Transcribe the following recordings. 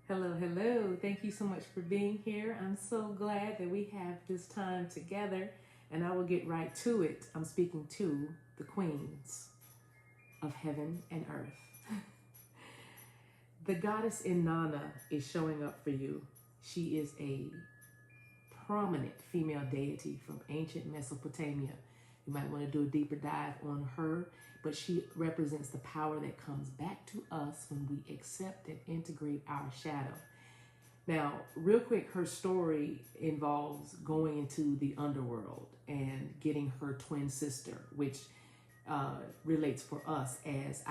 Hello, hello. Thank you so much for being here. I'm so glad that we have this time together, and I will get right to it. I'm speaking to the queens of heaven and earth. The goddess Inanna is showing up for you. She is a prominent female deity from ancient Mesopotamia. You might want to do a deeper dive on her, but she represents the power that comes back to us when we accept and integrate our shadow. Now, real quick, her story involves going into the underworld and getting her twin sister, which relates for us as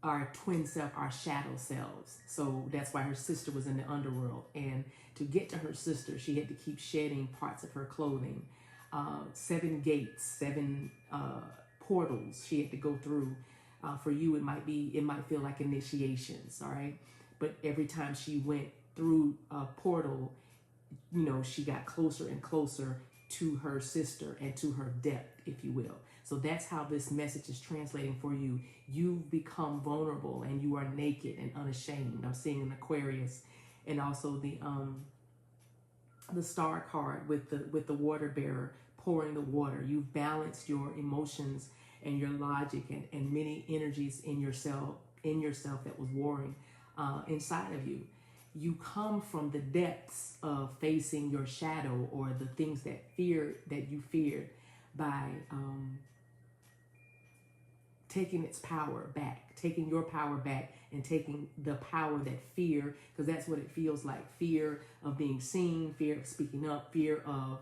our twin self, our shadow selves. So that's why her sister was in the underworld. And to get to her sister, she had to keep shedding parts of her clothing. 7 gates, 7 portals she had to go through. For you, it might feel like initiations, all right? But every time she went through a portal, you know, she got closer and closer to her sister and to her depth, if you will. So that's how this message is translating for you. You've become vulnerable and you are naked and unashamed. I'm seeing an Aquarius, and also the star card with the water bearer pouring the water. You've balanced your emotions and your logic and many energies in yourself that was warring inside of you. You come from the depths of facing your shadow or the things that you feared by taking its power back, taking your power back, and taking the power that fear, because that's what it feels like. Fear of being seen, fear of speaking up, fear of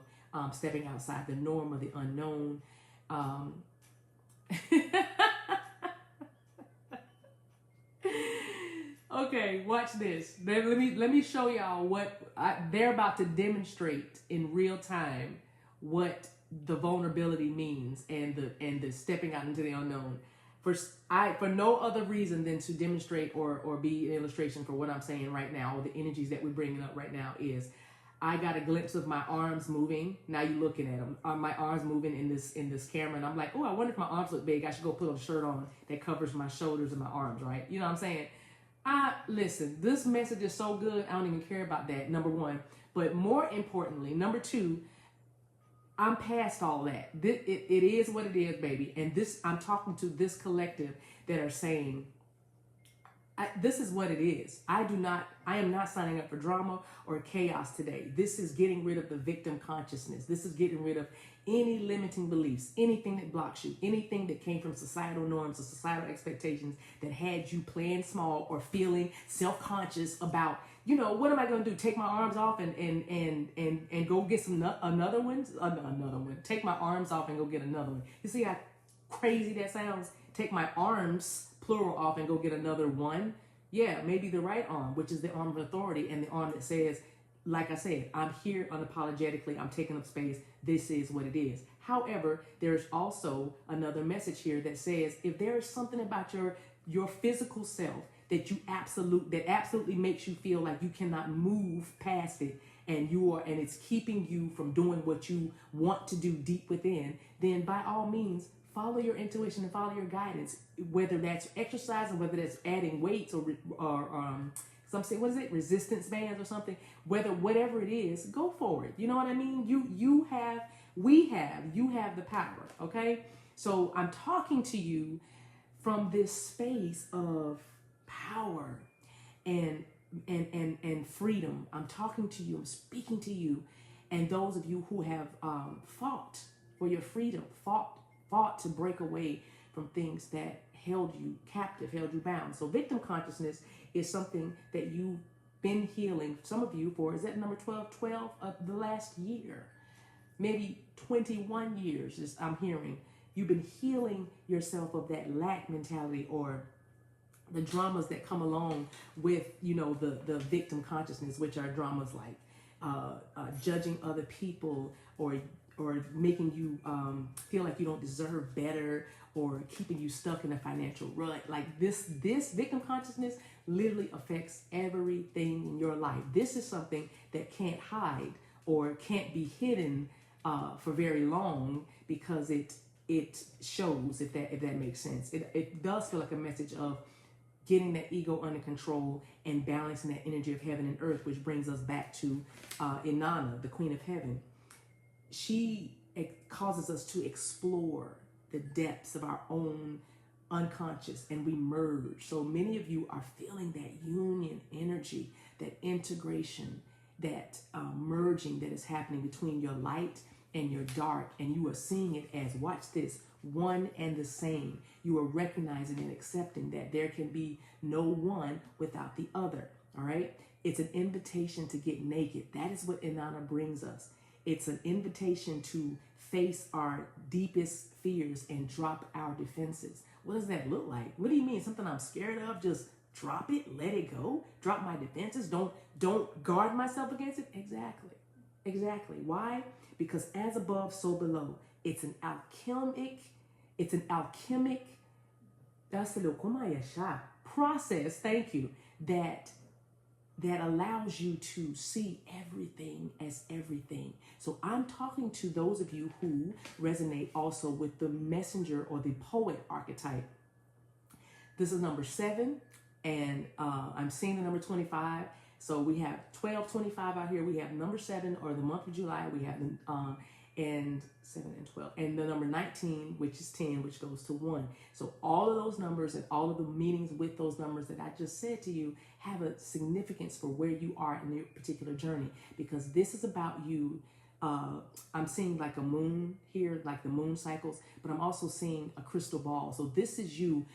stepping outside the norm or the unknown. Okay, watch this. Let me show y'all what they're about to demonstrate in real time, what the vulnerability means and the stepping out into the unknown. For no other reason than to demonstrate or be an illustration for what I'm saying right now, or the energies that we're bringing up right now, is I got a glimpse of my arms moving. Now you're looking at them. My arms moving in this camera, and I'm like, oh, I wonder if my arms look big. I should go put a shirt on that covers my shoulders and my arms, right? You know what I'm saying? Listen, this message is so good, I don't even care about that, number one. But more importantly, number two, I'm past all that. It is what it is, baby. And I'm talking to this collective that are saying, this is what it is. I am not signing up for drama or chaos today. This is getting rid of the victim consciousness. This is getting rid of any limiting beliefs, anything that blocks you, anything that came from societal norms or societal expectations that had you playing small or feeling self-conscious about, you know, what am I going to do? Take my arms off and go get another one? Take my arms off and go get another one. You see how crazy that sounds? Take my arms, plural, off and go get another one. Yeah, maybe the right arm, which is the arm of authority, and the arm that says, like I said, I'm here unapologetically, I'm taking up space, this is what it is. However, there's also another message here that says, if there is something about your physical self that absolutely makes you feel like you cannot move past it, and it's keeping you from doing what you want to do deep within, then by all means, follow your intuition and follow your guidance, whether that's exercise or whether that's adding weights or some say, what is it, resistance bands or something, whatever it is, go for it. You know what I mean? You have the power, okay? So I'm talking to you from this space of power and freedom. I'm talking to you, I'm speaking to you, and those of you who have fought for your freedom, fought to break away from things that held you captive, held you bound. So victim consciousness is something that you've been healing, some of you, for, is that number 12 of the last year, maybe 21 years, I'm hearing. You've been healing yourself of that lack mentality or the dramas that come along with, you know, the victim consciousness, which are dramas like judging other people or making you feel like you don't deserve better, or keeping you stuck in a financial rut. Like this victim consciousness literally affects everything in your life. This is something that can't hide or can't be hidden for very long, because it shows, if that makes sense. It does feel like a message of getting that ego under control and balancing that energy of heaven and earth, which brings us back to Inanna, the Queen of Heaven. She causes us to explore the depths of our own unconscious, and we merge. So many of you are feeling that union energy, that integration, that merging that is happening between your light and your dark, and you are seeing it as, watch this, one and the same. You are recognizing and accepting that there can be no one without the other. All right, it's an invitation to get naked. That is what Inanna brings us. It's an invitation to face our deepest fears and drop our defenses. What does that look like? What do you mean? Something I'm scared of? Just drop it, let it go, drop my defenses, don't guard myself against it? Exactly. Why? Because as above, so below. It's an alchemic process, thank you, that allows you to see everything as everything. So I'm talking to those of you who resonate also with the messenger or the poet archetype. This is number 7, and I'm seeing the number 25. So we have 12, 25 out here. We have number 7, or the month of July. We have and 7 and 12, and the number 19, which is 10, which goes to 1. So all of those numbers and all of the meanings with those numbers that I just said to you have a significance for where you are in your particular journey, because this is about you. I'm seeing like a moon here, like the moon cycles, but I'm also seeing a crystal ball. So this is you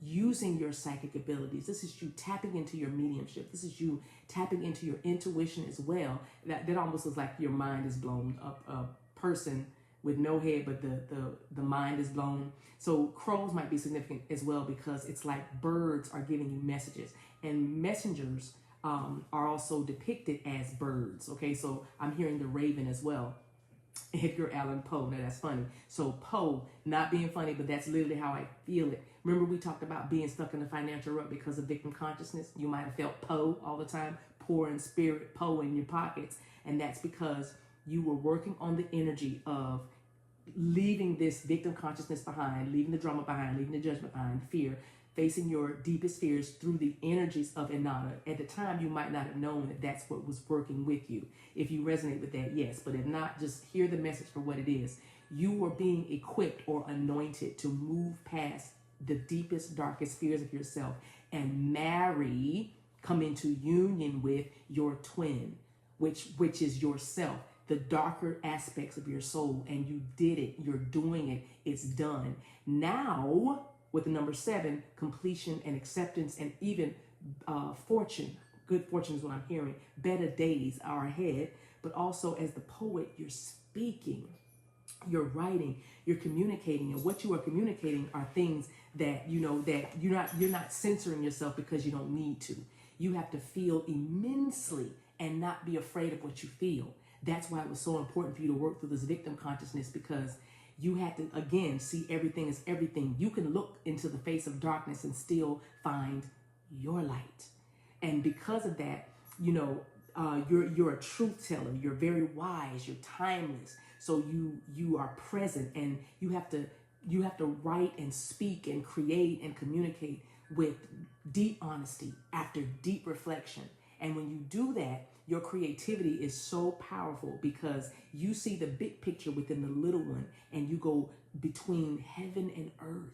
using your psychic abilities. This is you tapping into your mediumship. This is you tapping into your intuition as well. That almost is like your mind is blown up. Person with no head, but the mind is blown. So crows might be significant as well, because it's like birds are giving you messages, and messengers are also depicted as birds. Okay, so I'm hearing the raven as well. Edgar Allan Poe. Now that's funny. So Poe, not being funny, but that's literally how I feel it. Remember we talked about being stuck in the financial rut because of victim consciousness? You might have felt Poe all the time, poor in spirit, Poe in your pockets, and that's because you were working on the energy of leaving this victim consciousness behind, leaving the drama behind, leaving the judgment behind, fear, facing your deepest fears through the energies of Inanna. At the time, you might not have known that that's what was working with you. If you resonate with that, yes. But if not, just hear the message for what it is. You were being equipped or anointed to move past the deepest, darkest fears of yourself and come into union with your twin, which is yourself. The darker aspects of your soul, and you did it. You're doing it. It's done. Now, with the number 7, completion and acceptance, and even fortune. Good fortune is what I'm hearing. Better days are ahead. But also, as the poet, you're speaking, you're writing, you're communicating, and what you are communicating are things that that you're not censoring yourself because you don't need to. You have to feel immensely and not be afraid of what you feel. That's why it was so important for you to work through this victim consciousness, because you had to, again, see everything as everything. You can look into the face of darkness and still find your light. And because of that, you're a truth teller. You're very wise. You're timeless. So you are present, and you have to write and speak and create and communicate with deep honesty after deep reflection. And when you do that, your creativity is so powerful, because you see the big picture within the little one, and you go between heaven and earth.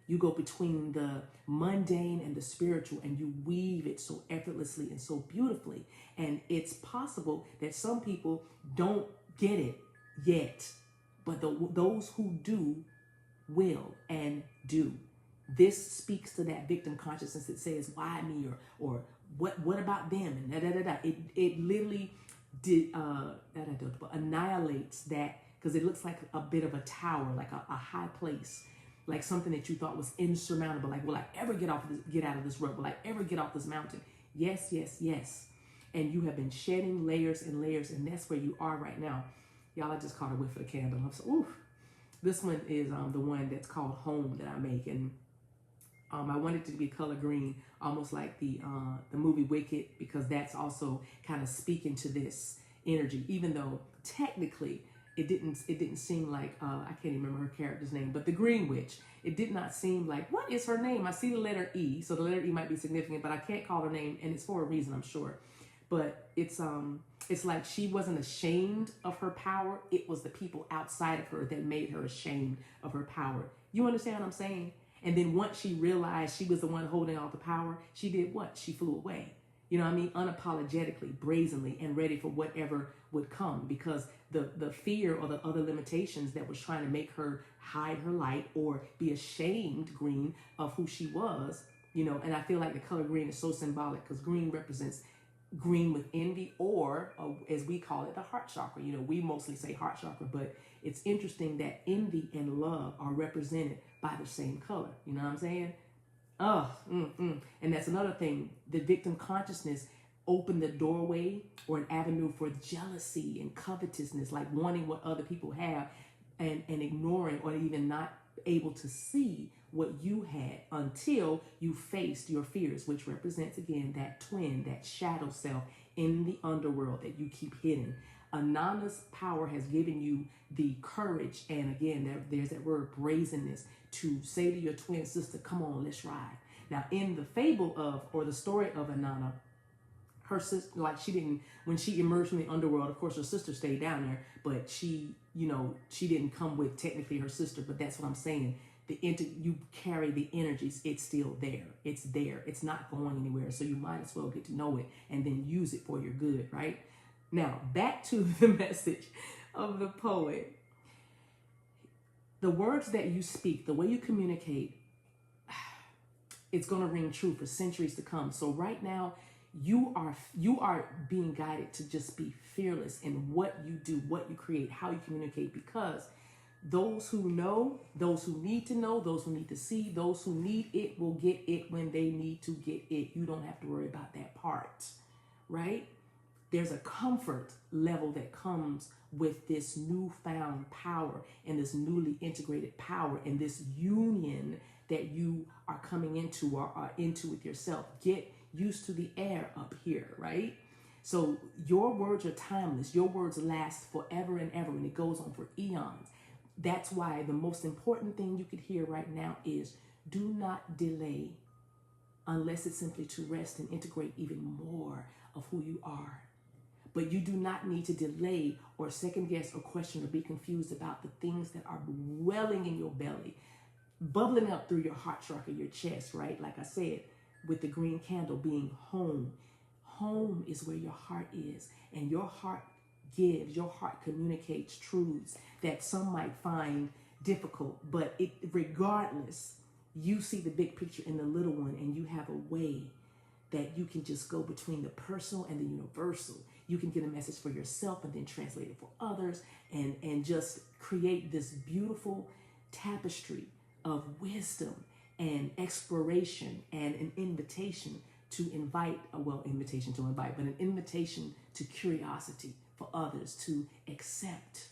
You go between the mundane and the spiritual, and you weave it so effortlessly and so beautifully. And it's possible that some people don't get it yet, but those who do will and do. This speaks to that victim consciousness that says, why me, or what about them, and It literally annihilates that, because it looks like a bit of a tower, like a high place, like something that you thought was insurmountable. Like, will I ever get out of this rut? Will I ever get off this mountain? Yes. And you have been shedding layers and layers, and that's where you are right now. Y'all, I just caught a whiff of the candle. I'm so, oof. This one is the one that's called Home that I make, and I want it to be color green, almost like the movie Wicked, because that's also kind of speaking to this energy, even though technically it didn't seem like, I can't even remember her character's name, but the Green Witch, it did not seem like, what is her name? I see the letter E, so the letter E might be significant, but I can't call her name, and it's for a reason, I'm sure. But it's like she wasn't ashamed of her power. It was the people outside of her that made her ashamed of her power. You understand what I'm saying? And then once she realized she was the one holding all the power, she did what? She flew away. You know what I mean? Unapologetically, brazenly, and ready for whatever would come, because the fear or the other limitations that was trying to make her hide her light or be ashamed, green, of who she was, you know. And I feel like the color green is so symbolic, because green represents green with envy, or as we call it, the heart chakra. You know, we mostly say heart chakra, but it's interesting that envy and love are represented by the same color. You know what I'm saying? And that's another thing. The victim consciousness opened the doorway or an avenue for jealousy and covetousness, like wanting what other people have and ignoring or even not able to see what you had until you faced your fears, which represents, again, that twin, that shadow self in the underworld that you keep hidden. Anana's power has given you the courage, and again, there's that word brazenness, to say to your twin sister, come on, let's ride. Now, in the fable of, or the story of Anana, her sister, like, she didn't, when she emerged from the underworld, of course, her sister stayed down there, but she, you know, she didn't come with technically her sister, but that's what I'm saying. You carry the energies, it's still there. It's there. It's not going anywhere. So you might as well get to know it and then use it for your good, right? Now, back to the message of the poet. The words that you speak, the way you communicate, it's going to ring true for centuries to come. So right now, you are being guided to just be fearless in what you do, what you create, how you communicate, because those who know, those who need to know, those who need to see, those who need it will get it when they need to get it. You don't have to worry about that part, right? There's a comfort level that comes with this newfound power and this newly integrated power and this union that you are coming into or are into with yourself. Get used to the air up here, right? So your words are timeless. Your words last forever and ever, and it goes on for eons. That's why the most important thing you could hear right now is do not delay, unless it's simply to rest and integrate even more of who you are. But you do not need to delay or second guess or question or be confused about the things that are welling in your belly, bubbling up through your heart chakra, your chest, right? Like I said, with the green candle being home. Home is where your heart is, and your heart gives, your heart communicates truths that some might find difficult, but regardless, you see the big picture in the little one, and you have a way that you can just go between the personal and the universal. You can get a message for yourself and then translate it for others, and just create this beautiful tapestry of wisdom and exploration and an invitation to invite, but an invitation to curiosity for others to accept.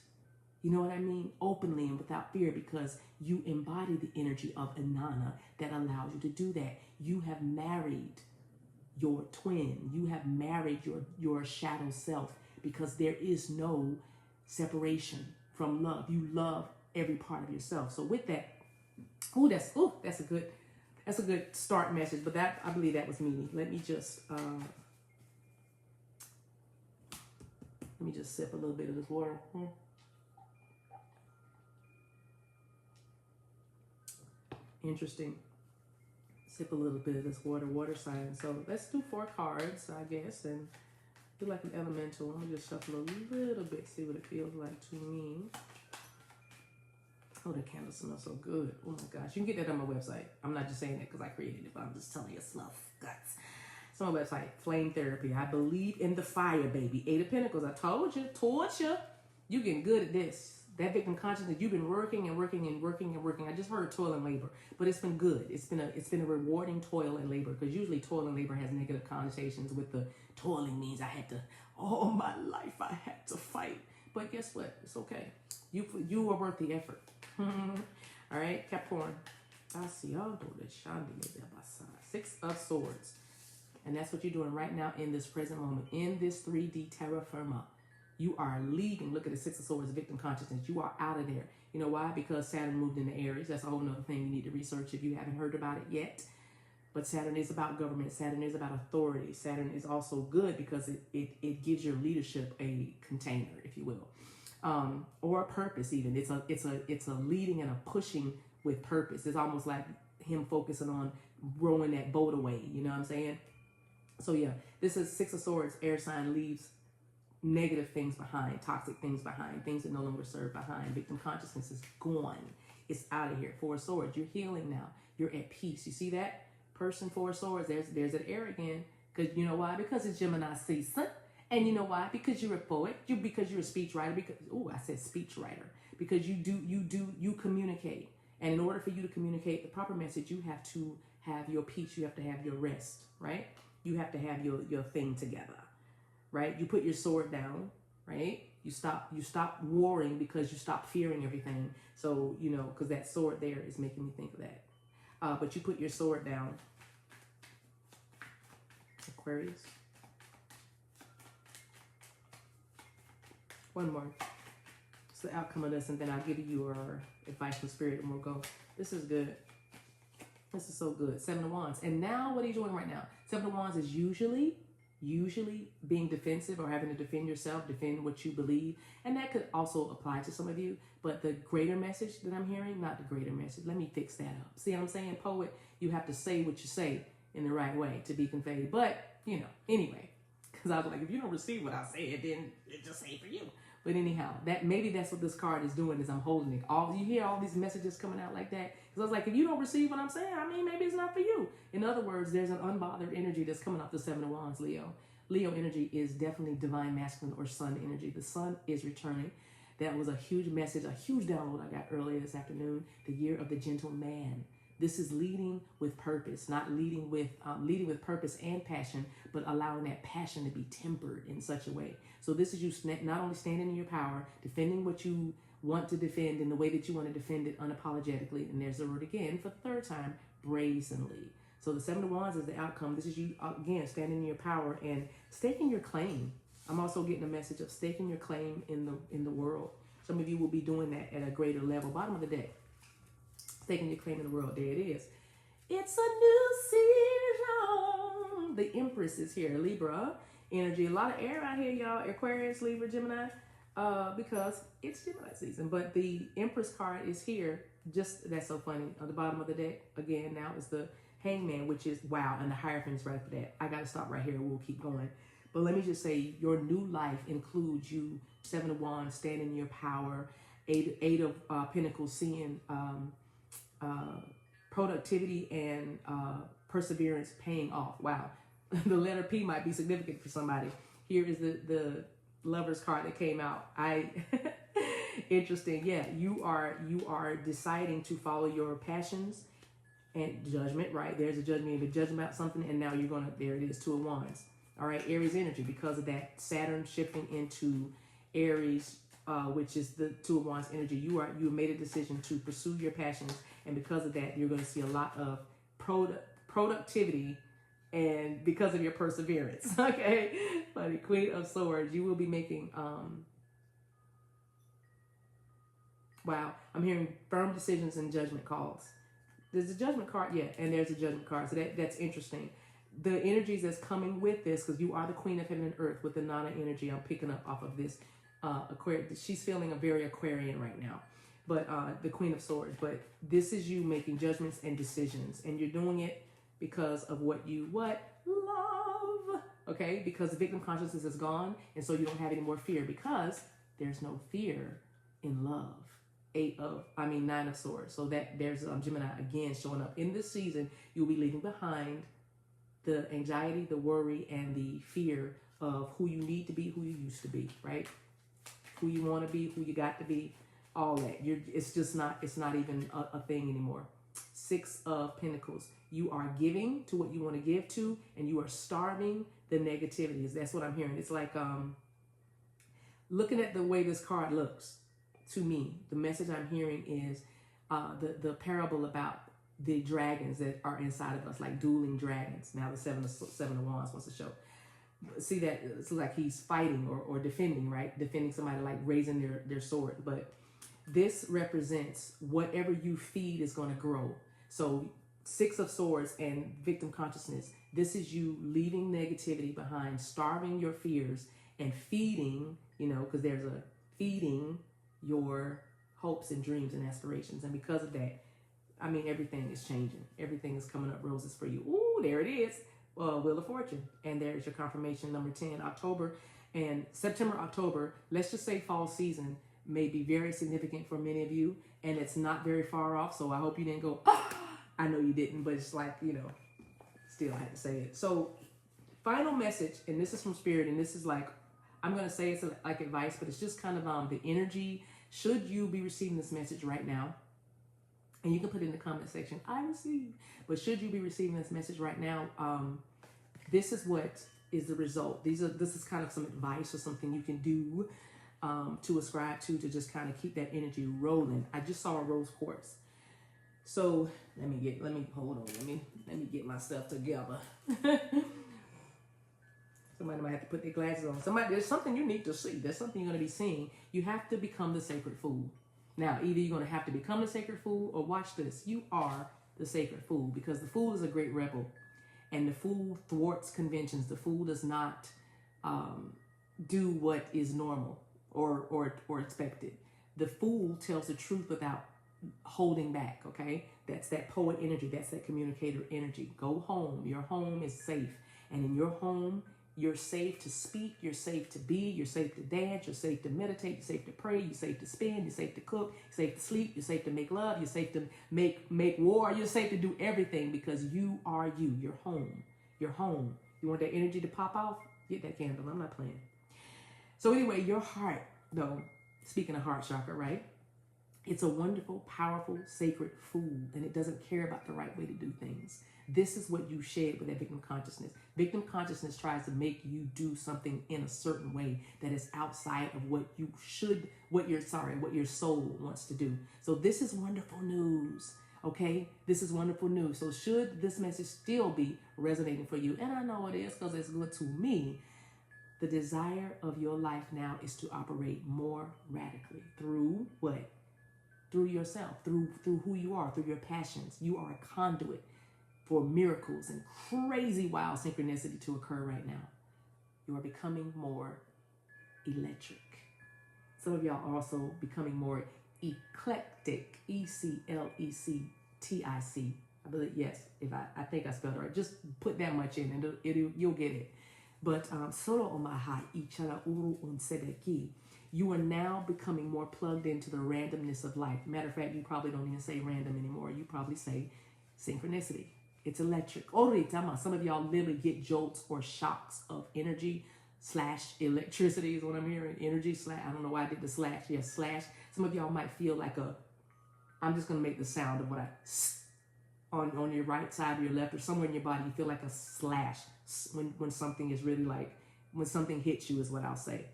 You know what I mean? Openly and without fear, because you embody the energy of Inanna that allows you to do that. You have married your twin. You have married your shadow self, because there is no separation from love. You love every part of yourself. So with that, that's a good start message. But that, I believe that was meaty. Let me just sip a little bit of this water. Interesting. Sip a little bit of this water sign. So let's do 4 cards, I guess, and do like an elemental. Let me just shuffle a little bit, see what it feels like to me. Oh, the candle smells so good. Oh my gosh. You can get that on my website. I'm not just saying that because I created it, but I'm just telling you it smells guts. It's on my website, Flame Therapy. I believe in the fire, baby. 8 of Pentacles. I told you. You getting good at this. That victim consciousness, you've been working and working and working and working. I just heard toil and labor, but it's been good. It's been a rewarding toil and labor, because usually toil and labor has negative connotations with the toiling means all my life I had to fight. But guess what? It's okay. You are worth the effort. All right, Capricorn. 6 of Swords. And that's what you're doing right now in this present moment, in this 3D terra firma. You are leaving. Look at the Six of Swords, victim consciousness. You are out of there. You know why? Because Saturn moved into Aries. That's a whole nother thing you need to research if you haven't heard about it yet. But Saturn is about government. Saturn is about authority. Saturn is also good because it gives your leadership a container, if you will, or a purpose. Even it's a leading and a pushing with purpose. It's almost like him focusing on rowing that boat away. You know what I'm saying? So yeah, this is Six of Swords. Air sign leaves negative things behind, toxic things behind, things that no longer serve behind. Victim consciousness is gone. It's out of here. Four of Swords. You're healing now. You're at peace. You see that? Person, Four of Swords, there's an air again. Because you know why? Because it's Gemini season. And you know why? Because you're a poet. Because you're a speechwriter. Because I said speechwriter. Because you communicate. And in order for you to communicate the proper message, you have to have your peace. You have to have your rest, right? You have to have your thing together, right? You put your sword down, right? You stop warring because you stop fearing everything. So, you know, because that sword there is making me think of that. But you put your sword down. Aquarius. One more. It's the outcome of this, and then I'll give you your advice from Spirit, and we'll go. This is good. This is so good. Seven of Wands. And now, what are you doing right now? Seven of Wands is usually being defensive or having to defend yourself, defend what you believe. And that could also apply to some of you. But the greater message that I'm hearing, not the greater message. Let me fix that up. See what I'm saying? Poet, you have to say what you say in the right way to be conveyed. But, you know, anyway, because I was like, if you don't receive what I said, then it just ain't for you. But anyhow, maybe that's what this card is doing, is I'm holding it. You hear all these messages coming out like that. Because I was like, if you don't receive what I'm saying, I mean, maybe it's not for you. In other words, there's an unbothered energy that's coming off the Seven of Wands, Leo. Leo energy is definitely divine masculine or sun energy. The sun is returning. That was a huge message, a huge download I got earlier this afternoon. The year of the gentle man. This is leading with purpose, not leading with purpose and passion, but allowing that passion to be tempered in such a way. So this is you not only standing in your power, defending what you want to defend in the way that you want to defend it unapologetically. And there's the word again for the third time, brazenly. So the Seven of Wands is the outcome. This is you, again, standing in your power and staking your claim. I'm also getting a message of staking your claim in the world. Some of you will be doing that at a greater level. Bottom of the deck. Staking your claim in the world. There it is. It's a new season. The Empress is here. Libra energy. A lot of air out here, y'all. Aquarius, Libra, Gemini. Because it's Gemini season. But the Empress card is here. That's so funny. On the bottom of the deck. Again, now is the Hangman, which is wow. And the Hierophant is right for that. I got to stop right here. We'll keep going. But let me just say, your new life includes you, Seven of Wands, standing in your power, Eight of Pentacles, seeing productivity and perseverance paying off. Wow. The letter P might be significant for somebody. Here is the Lover's card that came out. Interesting. Yeah, you are deciding to follow your passions and judgment, right? There's a judgment, you have a judgment about something, and now you're gonna, there it is, Two of Wands. All right, Aries energy, because of that Saturn shifting into Aries, which is the Two of Wands energy. You have made a decision to pursue your passions, and because of that, you're going to see a lot of productivity, and because of your perseverance. Okay, but the Queen of Swords, you will be making. Wow, I'm hearing firm decisions and judgment calls. There's a judgment card, yeah, and there's a judgment card, so that's interesting. The energies that's coming with this, because you are the Queen of Heaven and Earth with the Nana energy, I'm picking up off of this Aquarius. She's feeling a very Aquarian right now, but the Queen of Swords. But this is you making judgments and decisions, and you're doing it because of what you love. Okay, because the victim consciousness is gone, and so you don't have any more fear because there's no fear in love. Nine of Swords. So that there's Gemini again showing up in this season. You'll be leaving behind the anxiety, the worry, and the fear of who you need to be, who you used to be, right? Who you want to be, who you got to be, all that. It's not even a thing anymore. Six of Pentacles. You are giving to what you want to give to, and you are starving the negativities. That's what I'm hearing. It's like looking at the way this card looks to me, the message I'm hearing is the parable about the dragons that are inside of us, like dueling dragons. Now the seven of Wands wants to show. See that it's like he's fighting or defending, right? Defending somebody, like raising their sword. But this represents whatever you feed is going to grow. So 6 of Swords and victim consciousness. This is you leaving negativity behind, starving your fears and feeding, you know, because there's a feeding your hopes and dreams and aspirations. And because of that, I mean, everything is changing. Everything is coming up roses for you. Ooh, there it is. Wheel of Fortune. And there's your confirmation, number 10, October. And September, October, let's just say fall season may be very significant for many of you. And it's not very far off. So I hope you didn't go, ah! I know you didn't, but it's like, you know, still I had to say it. So final message, and this is from Spirit, and this is like, I'm going to say it's like advice, but it's just kind of the energy. Should you be receiving this message right now? And you can put it in the comment section, I receive. But should you be receiving this message right now, this is what is the result. This is kind of some advice or something you can do to ascribe to just kind of keep that energy rolling. I just saw a rose quartz. So let me hold on. Let me get my stuff together. Somebody might have to put their glasses on. There's something you need to see. There's something you're going to be seeing. You have to become the sacred fool. Now, either you're going to have to become the sacred fool, or watch this. You are the sacred fool, because the fool is a great rebel, and the fool thwarts conventions. The fool does not do what is normal or expected. The fool tells the truth without holding back. Okay, that's that poet energy. That's that communicator energy. Go home. Your home is safe, and in your home, you're safe to speak, you're safe to be, you're safe to dance, you're safe to meditate, you're safe to pray, you're safe to spin, you're safe to cook, you're safe to sleep, you're safe to make love, you're safe to make war, you're safe to do everything, because you are you. You're home. You're home. You want that energy to pop off? Get that candle. I'm not playing. So anyway, your heart, though, speaking of heart chakra, right? It's a wonderful, powerful, sacred fool, and it doesn't care about the right way to do things. This is what you shed with that victim consciousness. Victim consciousness tries to make you do something in a certain way that is outside of what you should, what your soul wants to do. So this is wonderful news, okay? This is wonderful news. So should this message still be resonating for you, and I know it is because it's good to me, the desire of your life now is to operate more radically through what? Through yourself, through who you are, through your passions. You are a conduit for miracles and crazy wild synchronicity to occur right now. You are becoming more electric. Some of y'all are also becoming more eclectic. Eclectic. I believe, yes, if I think I spelled it right. Just put that much in and you'll get it. But solo omaha ichara uru unsedeki. You are now becoming more plugged into the randomness of life. Matter of fact, you probably don't even say random anymore. You probably say synchronicity. It's electric. Some of y'all literally get jolts or shocks of energy / electricity is what I'm hearing. Energy / I don't know why I did the slash. Yes, slash. Some of y'all might feel like I'm just going to make the sound of what on your right side or your left or somewhere in your body. You feel like a slash when something is really like, when something hits you is what I'll say.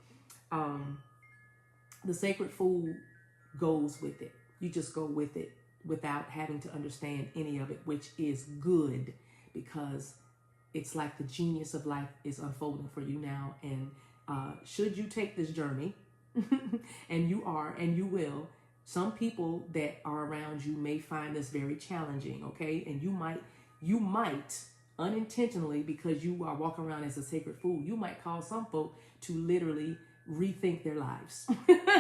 The sacred fool goes with it. You just go with it without having to understand any of it, which is good, because it's like the genius of life is unfolding for you now. And should you take this journey, and you are, and you will, some people that are around you may find this very challenging, okay? And you might unintentionally, because you are walking around as a sacred fool, you might cause some folk to literally rethink their lives,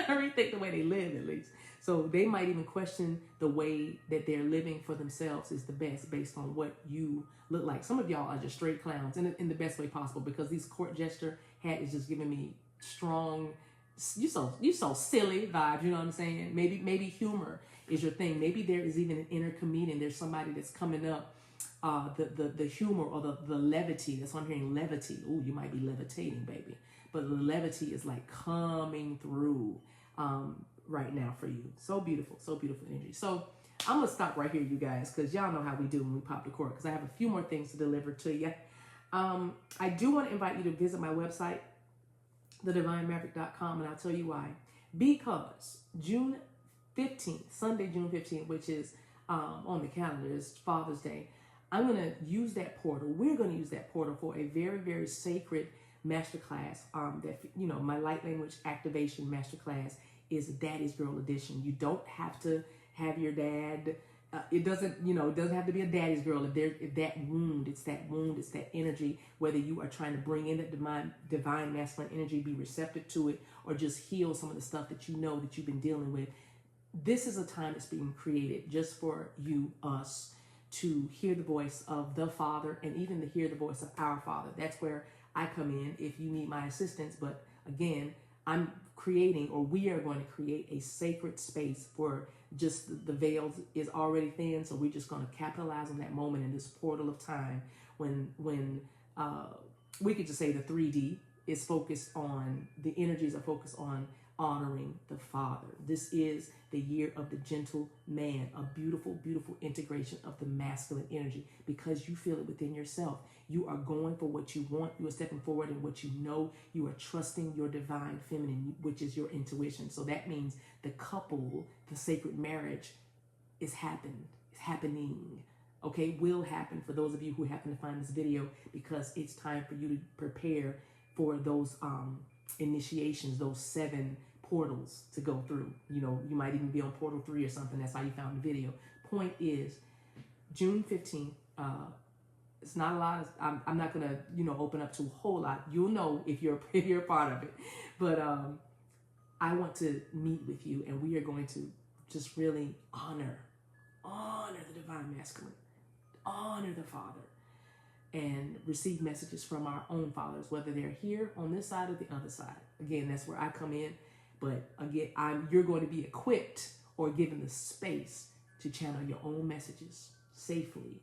rethink the way they live, at least. So they might even question the way that they're living for themselves is the best based on what you look like. Some of y'all are just straight clowns in the best way possible, because these court gesture hat is just giving me strong, you so silly vibes, you know what I'm saying? Maybe humor is your thing. Maybe there is even an inner comedian. There's somebody that's coming up, the humor or the levity. That's what I'm hearing, levity. Ooh, you might be levitating, baby. But the levity is like coming through right now for you. So beautiful energy. So I'm going to stop right here, you guys, because y'all know how we do when we pop the cork, because I have a few more things to deliver to you. I do want to invite you to visit my website, thedivinemaverick.com, and I'll tell you why. Because June 15th, Sunday, June 15th, which is on the calendar, is Father's Day, I'm going to use that portal. We're going to use that portal for a very, very sacred masterclass, that, you know, my light language activation masterclass is a Daddy's Girl edition. You don't have to have your dad. It doesn't, you know, it doesn't have to be a daddy's girl. If that wound, it's that energy, whether you are trying to bring in that divine masculine energy, be receptive to it, or just heal some of the stuff that you know that you've been dealing with. This is a time that's being created just for you, us, to hear the voice of the Father, and even to hear the voice of our Father. That's where I come in if you need my assistance. But again, I'm creating, or we are going to create, a sacred space for just the veil is already thin, so we're just going to capitalize on that moment in this portal of time when we could just say the 3D is focused on, the energies are focused on honoring the Father. This is the year of the gentle man, a beautiful, beautiful integration of the masculine energy, because you feel it within yourself. You are going for what you want. You are stepping forward in what you know. You are trusting your divine feminine, which is your intuition. So that means the couple, the sacred marriage is happening. Okay, will happen for those of you who happen to find this video, because it's time for you to prepare for those initiations, those 7 portals to go through. You know, you might even be on portal 3 or something. That's how you found the video. Point is, June 15th, it's not a lot. I'm not gonna, you know, open up to a whole lot. You'll know if you're a part of it. But I want to meet with you, and we are going to just really honor the divine masculine, honor the Father, and receive messages from our own fathers, whether they're here on this side or the other side. Again, that's where I come in. But again, you're going to be equipped or given the space to channel your own messages safely,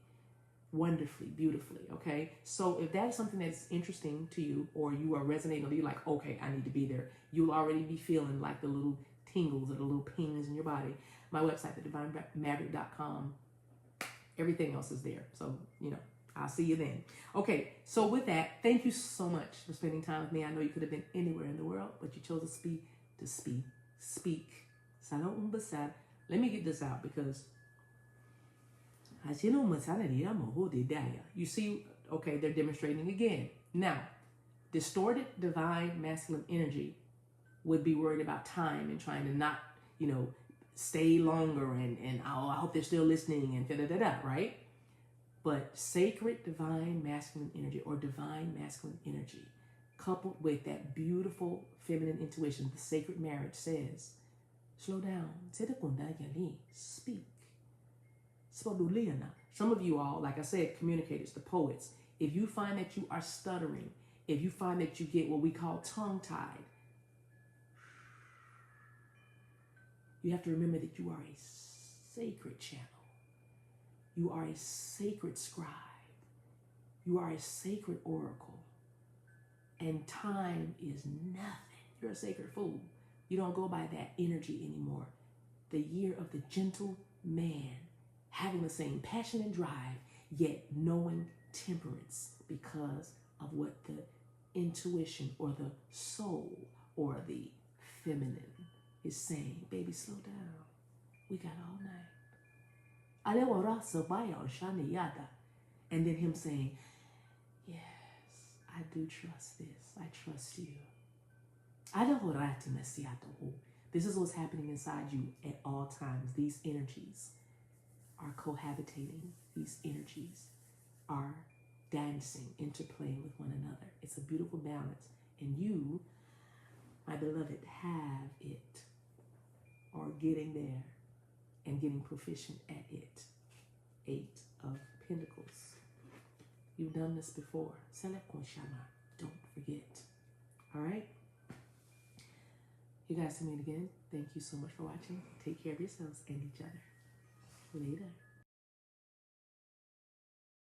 wonderfully, beautifully. Okay, so if that's something that's interesting to you, or you are resonating, or you're like, okay, I need to be there, you'll already be feeling like the little tingles or the little pings in your body. My website, thedivinemaverick.com, everything else is there. So, you know, I'll see you then. Okay, so with that, thank you so much for spending time with me. I know you could have been anywhere in the world, but you chose to speak. Let me get this out, because you see, okay, they're demonstrating again. Now, distorted divine masculine energy would be worried about time and trying to not, you know, stay longer and oh, I hope they're still listening and da-da-da-da, right? But sacred divine masculine energy, or divine masculine energy, coupled with that beautiful feminine intuition, the sacred marriage says, slow down, speak. Some of you all, like I said, communicators, the poets, if you find that you are stuttering, if you find that you get what we call tongue-tied, you have to remember that you are a sacred channel. You are a sacred scribe. You are a sacred oracle. And time is nothing. You're a sacred fool. You don't go by that energy anymore. The year of the gentle man, having the same passion and drive, yet knowing temperance because of what the intuition or the soul or the feminine is saying. Baby, slow down. We got all night. And then him saying, yes, I do trust this. I trust you. This is what's happening inside you at all times. These energies are cohabitating. These energies are dancing, interplaying with one another. It's a beautiful balance. And you, my beloved, have it, or getting there and getting proficient at it. 8 of Pentacles. You've done this before. Don't forget. All right? You guys see me again. Thank you so much for watching. Take care of yourselves and each other. Later.